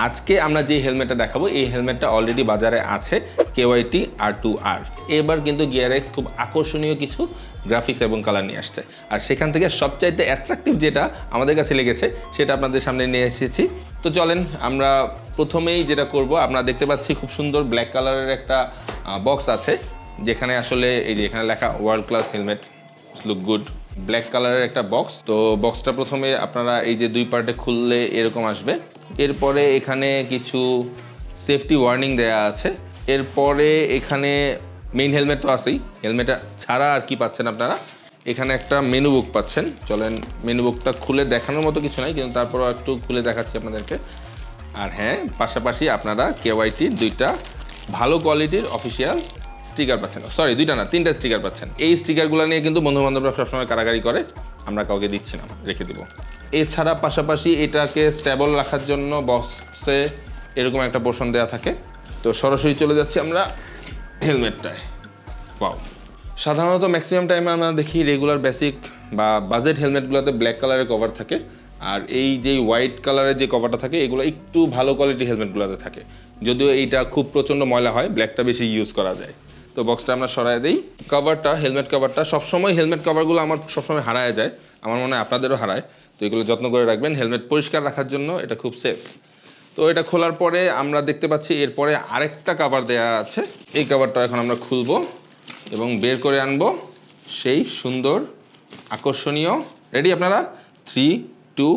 আজকে আমরা যে হেলমেটটা দেখাবো এই হেলমেটটা অলরেডি বাজারে আছে KYT R2R। এবার কিন্তু গিয়ারএক্স খুব আকর্ষণীয় কিছু গ্রাফিক্স এবং কালার নিয়ে আসছে, আর সেখান থেকে সবচাইতে অ্যাট্রাকটিভ যেটা আমাদের কাছে লেগেছে সেটা আপনাদের সামনে নিয়ে এসেছি। তো চলেন আমরা প্রথমেই যেটা করব, আপনারা দেখতে পাচ্ছি খুব সুন্দর ব্ল্যাক কালারের একটা বক্স আছে, যেখানে আসলে এই যে এখানে লেখা world class helmet look good, black কালারের একটা বক্স। তো বক্সটা প্রথমে আপনারা এই যে দুই পার্টে খুললে এরকম আসবে। এরপরে এখানে কিছু সেফটি ওয়ার্নিং দেয়া আছে। এরপরে এখানে মেইন হেলমেট তো আছেই, হেলমেট ছাড়া আর কি পাচ্ছেন আপনারা, এখানে একটা মেনু বুক পাচ্ছেন। চলেন মেনু বুকটা খুলে দেখানোর মতো কিছু নাই, কিন্তু তারপরও একটু খুলে দেখাচ্ছি আপনাদেরকে। আর হ্যাঁ, পাশাপাশি আপনারা KYTর দুইটা ভালো কোয়ালিটির অফিসিয়াল স্টিকার পাচ্ছেন, সরি দুইটা না, তিনটা স্টিকার পাচ্ছেন। এই স্টিকারগুলো নিয়ে কিন্তু বন্ধুবান্ধবরা সবসময় কারাগারি করে, আমরা কাউকে দিচ্ছি না, রেখে দেবো। এছাড়া পাশাপাশি এটাকে স্টেবল রাখার জন্য বক্সে এরকম একটা পোর্শন দেওয়া থাকে। তো সরাসরি চলে যাচ্ছি আমরা হেলমেটটায়। পাও সাধারণত ম্যাক্সিমাম টাইমে আমরা দেখি রেগুলার বেসিক বা বাজেট হেলমেটগুলোতে ব্ল্যাক কালারের কভার থাকে, আর এই যে হোয়াইট কালারের যে কভারটা থাকে এগুলো একটু ভালো কোয়ালিটির হেলমেটগুলোতে থাকে। যদিও এইটা খুব প্রচণ্ড ময়লা হয়, ব্ল্যাকটা বেশি ইউজ করা যায়। তো বক্সটা আমরা সরাই দিই। কভারটা, হেলমেট কভারটা সবসময়, হেলমেট কভারগুলো আমার সবসময় হারায় যায়, আমার মনে হয় আপনাদেরও হারায়। তো এগুলো যত্ন করে রাখবেন, হেলমেট পরিষ্কার রাখার জন্য এটা খুব সেফ। তো এটা খোলার পরে আমরা দেখতে পাচ্ছি এরপরে আরেকটা কভার দেওয়া আছে। এই কভারটা এখন আমরা খুলবো এবং বের করে আনবো সেই সুন্দর আকর্ষণীয়, রেডি আপনারা? 3, 2,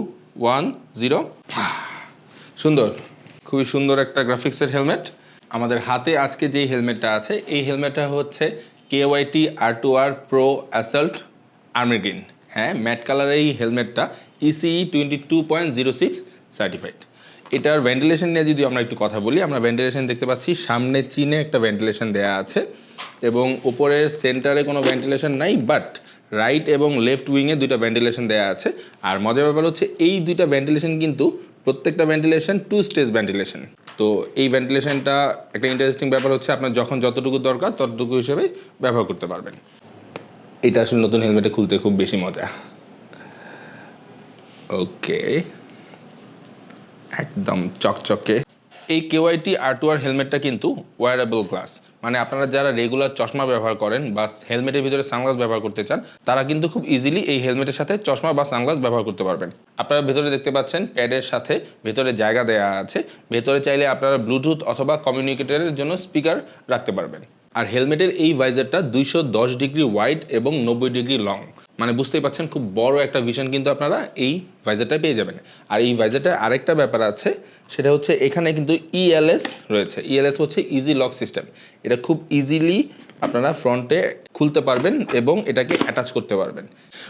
1, 0। সুন্দর, খুবই সুন্দর একটা গ্রাফিক্সের হেলমেট আমাদের হাতে। আজকে যেই হেলমেটটা আছে এই হেলমেটটা হচ্ছে KYT R2R Pro Assault army green. হ্যাঁ, ম্যাট কালারের এই হেলমেটটা ECE 22.06 সার্টিফাইড। এটার ভেন্টিলেশন নিয়ে যদি আমরা একটু কথা বলি, আমরা ভেন্টিলেশন দেখতে পাচ্ছি সামনে চিনে একটা ভেন্টিলেশন দেয়া আছে এবং উপরের সেন্টারে কোনো ভেন্টিলেশন নাই, বাট রাইট এবং লেফট উইংয়ে দুইটা ভেন্টিলেশন দেওয়া আছে। আর মজার ব্যাপার হচ্ছে এই দুইটা ভেন্টিলেশন কিন্তু প্রত্যেকটা ভেন্টিলেশন 2 স্টেজ ভেন্টিলেশন। তো এই ভেন্টিলেশনটা একটা ইন্টারেস্টিং ব্যাপার হচ্ছে আপনার যখন যতটুকু দরকার ততটুকু হিসেবে ব্যবহার করতে পারবেন। এটা আসলে নতুন হেলমেটে খুলতে খুব বেশি মজা। ওকে, একদম চকচকে। এই KYT R2R হেলমেটটা কিন্তু ওয়ারেবল গ্লাস, মানে আপনারা যারা রেগুলার চশমা ব্যবহার করেন বা হেলমেটের ভিতরে সানগ্লাস ব্যবহার করতে চান, তারা কিন্তু খুব ইজিলি এই হেলমেটের সাথে চশমা বা সানগ্লাস ব্যবহার করতে পারবেন। আপনারা ভেতরে দেখতে পাচ্ছেন প্যাডের সাথে ভেতরে জায়গা দেওয়া আছে, ভেতরে চাইলে আপনারা ব্লুটুথ অথবা কমিউনিকেটরের জন্য স্পিকার রাখতে পারবেন। আর হেলমেটের এই ভাইজারটা 210 ডিগ্রি ওয়াইড এবং 90 ডিগ্রি লং, মানে বুঝতেই পাচ্ছেন খুব বড় একটা ভিশন কিন্তু আপনারা এই ভাইজারটায় পেয়ে যাবেন। আর এই ভাইজারটায় আরেকটা ব্যাপার আছে, সেটা হচ্ছে এখানে কিন্তু ELS রয়েছে। ELS হচ্ছে ইজি লক সিস্টেম। এটা খুব ইজিলি আপনারা ফ্রন্টে খুলতে পারবেন এবং এটাকে অ্যাটাচ করতে পারবেন।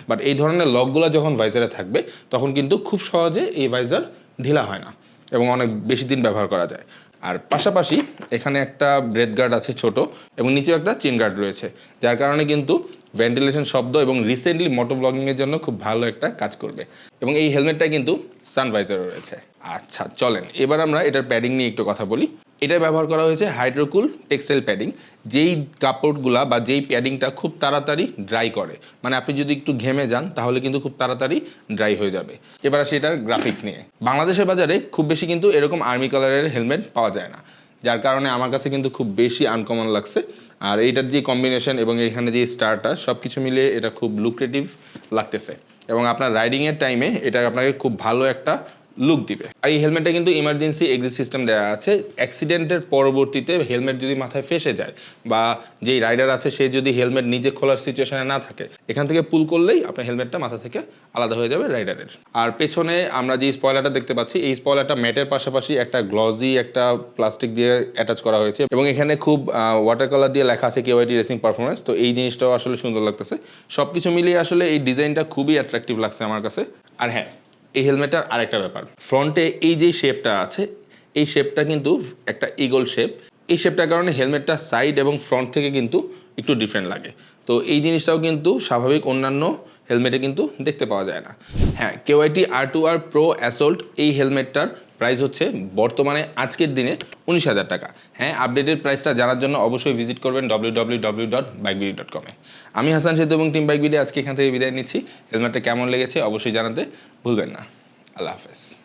বাট এই ধরনের লকগুলো যখন ভাইজারে থাকবে তখন কিন্তু খুব সহজে এই ভাইজার ঢিলা হয় না এবং অনেক বেশি দিন ব্যবহার করা যায়। আর পাশাপাশি এখানে একটা ব্রেথ গার্ড আছে ছোট, এবং নিচেও একটা চেন গার্ড রয়েছে, যার কারণে কিন্তু ভেন্টিলেশন শব্দ এবং রিসেন্টলি মোটো ব্লগিংয়ের জন্য খুব ভালো একটা কাজ করবে। এবং এই হেলমেটটা কিন্তু সানভাইজার রয়েছে। আচ্ছা চলেন এবার আমরা এটার প্যাডিং নিয়ে একটু কথা বলি। এটা ব্যবহার করা হয়েছে হাইড্রোকুল টেক্সটাইল প্যাডিং, যেই কাপড়গুলা বা যেই প্যাডিংটা খুব তাড়াতাড়ি ড্রাই করে, মানে আপনি যদি একটু ঘেমে যান তাহলে কিন্তু খুব তাড়াতাড়ি ড্রাই হয়ে যাবে। এবার আসি এটার গ্রাফিক্স নিয়ে। বাংলাদেশের বাজারে খুব বেশি কিন্তু এরকম আর্মি কালারের হেলমেট পাওয়া যায় না, যার কারণে আমার কাছে কিন্তু খুব বেশি আনকমন লাগছে। আর এইটার যে কম্বিনেশন এবং এখানে যে স্টারটা সব কিছু মিলিয়ে এটা খুব লুক্রেটিভ লাগতেছে, এবং আপনার রাইডিংয়ের টাইমে এটা আপনাকে খুব ভালো একটা লুক দিবে। আর এই হেলমেটটা কিন্তু ইমার্জেন্সি এক্সিট সিস্টেম দেওয়া আছে। অ্যাক্সিডেন্টের পরবর্তীতে হেলমেট যদি মাথায় ফেসে যায় বা যেই রাইডার আছে সে যদি হেলমেট নিজে খোলার সিচুয়েশনে না থাকে, এখান থেকে পুল করলেই আপনার হেলমেটটা মাথা থেকে আলাদা হয়ে যাবে রাইডারের। আর পেছনে আমরা যে স্পয়লারটা দেখতে পাচ্ছি, এই স্পয়লারটা ম্যাটের পাশাপাশি একটা গ্লজি একটা প্লাস্টিক দিয়ে অ্যাটাচ করা হয়েছে, এবং এখানে খুব ওয়াটার কালার দিয়ে লেখা আছে KYT রেসিং পারফরমেন্স। তো এই জিনিসটাও আসলে সুন্দর লাগতেছে। সব কিছু মিলিয়ে আসলে এই ডিজাইনটা খুবই অ্যাট্রাকটিভ লাগছে আমার কাছে। আর হ্যাঁ, এই হেলমেটটার আরেকটা ব্যাপার, ফ্রন্টে এই যে শেপটা আছে এই শেপটা কিন্তু একটা ইগল শেপ। এই শেপটার কারণে হেলমেটটা সাইড এবং ফ্রন্ট থেকে কিন্তু একটু ডিফারেন্ট লাগে। তো এই জিনিসটাও কিন্তু স্বাভাবিক অন্যান্য হেলমেটে কিন্তু দেখতে পাওয়া যায় না। হ্যাঁ, KYT R2R Pro Assault এই হেলমেটটার প্রাইস হচ্ছে বর্তমানে আজকের দিনে 19,000 টাকা। হ্যাঁ, আপডেটেড প্রাইসটা জানার জন্য অবশ্যই ভিজিট করবেন www.bikebidi.com এ। আমি হাসান সেতু এবং টিম বাইক বিডি আজকে এখান থেকে বিদায় নিচ্ছি। হেলমেটটা কেমন লেগেছে অবশ্যই জানাতে ভুলবেন না। আল্লাহ হাফেজ।